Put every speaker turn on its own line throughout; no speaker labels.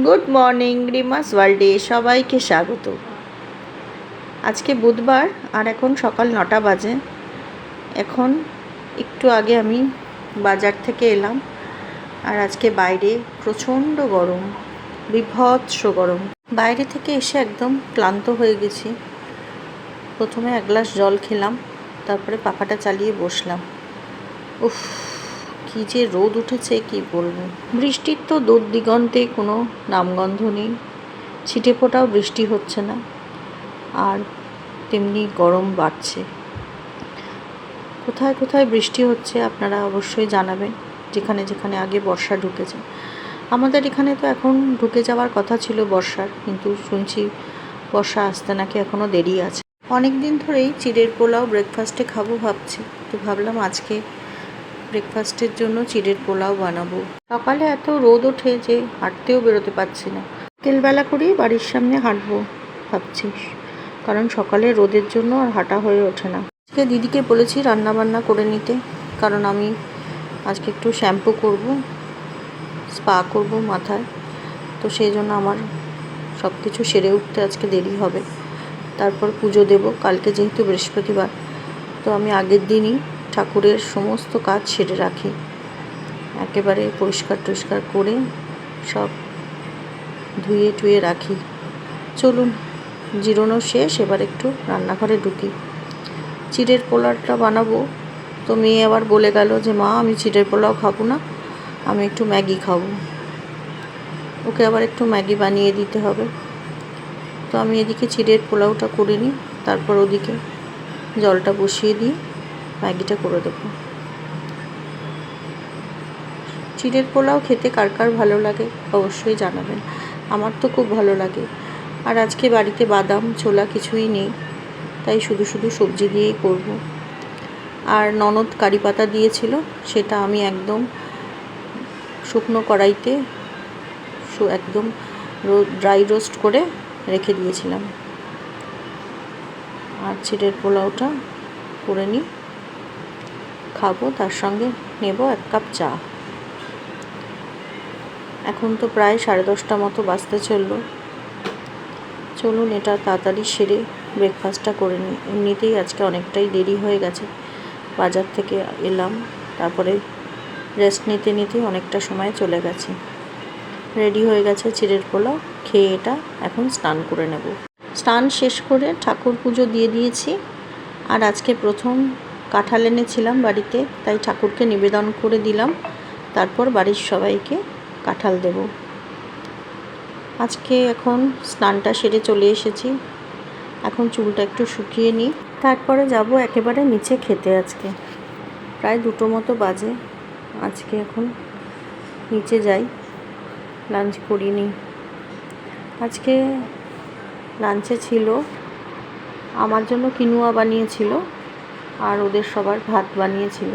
Good morning রিমাস ওয়ার্ল্ডে সবাইকে স্বাগত। আজকে বুধবার আর এখন সকাল 9টা বাজে। এখন একটু আগে আমি বাজার থেকে এলাম আর আজকে বাইরে প্রচণ্ড গরম, বিভৎস গরম। বাইরে থেকে এসে একদম ক্লান্ত হয়ে গেছি। প্রথমে এক গ্লাস জল খেলাম, তারপরে পাখাটা চালিয়ে বসলাম। উফ, কী যে রোদ উঠেছে কি বলবো। বৃষ্টির তো দূর দিগন্তে কোনো নামগন্ধ নেই, ছিটে ফোটাও বৃষ্টি হচ্ছে না, আর তেমনি গরম বাড়ছে। কোথায় কোথায় বৃষ্টি হচ্ছে আপনারা অবশ্যই জানাবেন, যেখানে যেখানে আগে বর্ষা ঢুকেছে। আমাদের এখানে তো এখন ঢুকে যাওয়ার কথা ছিল বর্ষার, কিন্তু শুনছি বর্ষা আসতে নাকি এখনও দেরি আছে। অনেক দিন ধরেই চিড়ের পোলাও ব্রেকফাস্টে খাবো ভাবছি, তো ভাবলাম আজকে ব্রেকফাস্টের জন্য চিড়ের পোলাও বানাবো। সকালে এত রোদ ওঠে যে হাঁটতেও বেরোতে পারছি না। বিকেলবেলা করেই বাড়ির সামনে হাঁটবো ভাবছি, কারণ সকালে রোদের জন্য আর হাঁটা হয়ে ওঠে না। আজকে দিদিকে বলেছি রান্না বান্না করে নিতে, কারণ আমি আজকে একটু শ্যাম্পু করব, স্পা করব মাথায়, তো সেই জন্য আমার সব কিছু সেরে উঠতে আজকে দেরি হবে। তারপর পুজো দেব কালকে, যেহেতু বৃহস্পতিবার, তো আমি আগের দিনই ঠাকুরের সমস্ত কাজ সেরে রাখি, একেবারে পরিষ্কার টরিষ্কার করে সব ধুয়ে টুয়ে রাখি। চলুন, জিরোনো শেষ, এবার একটু রান্নাঘরে ঢুকি। চিড়ের পোলাওটা বানাবো, তো মেয়ে আবার বলে গেল যে মা আমি চিড়ের পোলাও খাবো না, আমি একটু ম্যাগি খাবো। ওকে আবার একটু ম্যাগি বানিয়ে দিতে হবে। তো আমি এদিকে চিড়ের পোলাওটা করে নিই, তারপর ওদিকে জলটা বসিয়ে দিয়ে ম্যাগিটা করে দেবো। চিড়ের পোলাও খেতে কার কার ভালো লাগে অবশ্যই জানাবেন, আমার তো খুব ভালো লাগে। আর আজকে বাড়িতে বাদাম ছোলা কিছুই নেই, তাই শুধু শুধু সবজি দিয়েই করব। আর ননদ কারি পাতা দিয়েছিল, সেটা আমি একদম শুকনো কড়াইতে একদম ড্রাই রোস্ট করে রেখে দিয়েছিলাম। আর চিড়ের পোলাওটা করে নিই, খাবো, তার সঙ্গে নেব 1 কাপ চা। এখন তো প্রায় 10:30 মতো বাজতে চললো। চলুন এটা তাড়াতাড়ি সেরে ব্রেকফাস্টটা করে নিই। এমনিতেই আজকে অনেকটাই দেরি হয়ে গেছে, বাজার থেকে এলাম, তারপরে রেস্ট নিতে নিতে অনেকটা সময় চলে গেছে। রেডি হয়ে গেছে চিড়ের পোলাও, খেয়ে এটা এখন স্নান করে নেব। স্নান শেষ করে ঠাকুর পুজো দিয়ে দিয়েছি। আর আজকে প্রথম কাঁঠাল এনেছিলাম বাড়িতে, তাই ঠাকুরকে নিবেদন করে দিলাম, তারপর বাড়ির সবাইকে কাঁঠাল দেব। আজকে এখন স্নানটা সেরে চলে এসেছি, এখন চুলটা একটু শুকিয়ে নিই, তারপরে যাব একেবারে নিচে খেতে। আজকে প্রায় 2টো মতো বাজে, আজকে এখন নিচে যাই, লাঞ্চ করিনি। আজকে লাঞ্চে ছিল আমার জন্য কিনুয়া বানিয়েছিল, আর ওদের সবার ভাত বানিয়েছিল,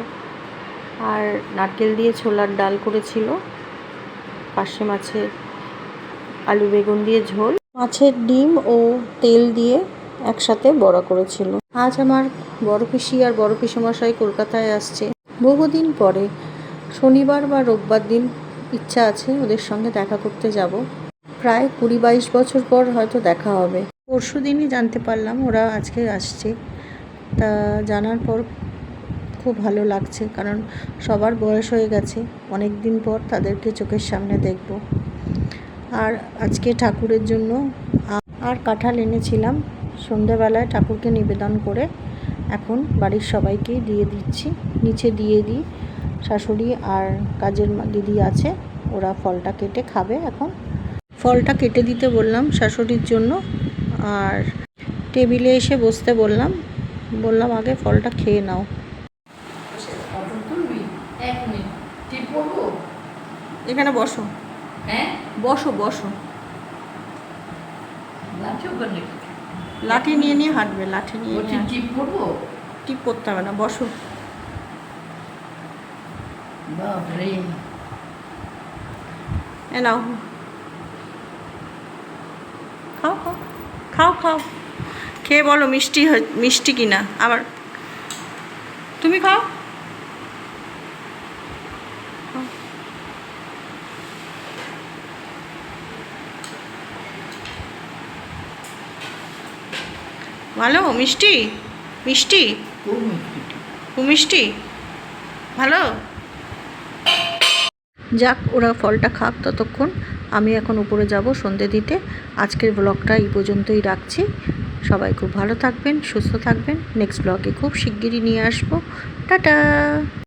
আর নারকেল দিয়ে ছোলার ডাল করেছিল, পার্শে মাছের আলু বেগুন দিয়ে ঝোল, মাছের ডিম ও তেল দিয়ে একসাথে বড়া করেছিল। আজ আমার বড় পিসি আর বড় পিসেমশাই কলকাতায় আসছে বহুদিন পরে। শনিবার বা রোববার দিন ইচ্ছা আছে ওদের সঙ্গে দেখা করতে যাব। প্রায় 20-22 বছর পর হয়তো দেখা হবে। পরশু দিনই জানতে পারলাম ওরা আজকে আসছে, তা জানার পর খুব ভালো লাগছে, কারণ সবার বয়স হয়ে গেছে, অনেক দিন পর তাদেরকে চোখের সামনে দেখব। আর আজকে ঠাকুরের জন্য আর কাঁঠাল এনেছিলাম, সন্ধ্যাবেলায় ঠাকুরকে নিবেদন করে এখন বাড়ির সবাইকেই দিয়ে দিচ্ছি। নিচে দিয়ে দিই, শাশুড়ি আর কাজের দিদি আছে, ওরা ফলটা কেটে খাবে। এখন ফলটা কেটে দিতে বললাম শাশুড়ির জন্য, আর টেবিলে এসে বসতে বললাম আগে ফলটা খেয়ে নাও। এখানে বসো, হ্যাঁ বসো বসো, লাঠি নিয়ে নিয়ে হাঁটবে, লাঠি নিয়ে টিপ করবো, টিপ করতে হবে না, বসো। এ নাও, খাও খাও খাও খাও, খেয়ে বলো মিষ্টি কিনা। আবার তুমি খাও। ভালো মিষ্টি মিষ্টি খুব মিষ্টি ভালো। যাক, ওরা ফলটা খাক ততক্ষণ। আমি এখন উপরে যাব সন্ধে দিতে। আজকের ব্লগটা এই পর্যন্তই রাখছি। সবাই খুব ভালো থাকবেন, সুস্থ থাকবেন। নেক্সট ব্লগে খুব শিগগিরই নিয়ে আসবো। টাটা।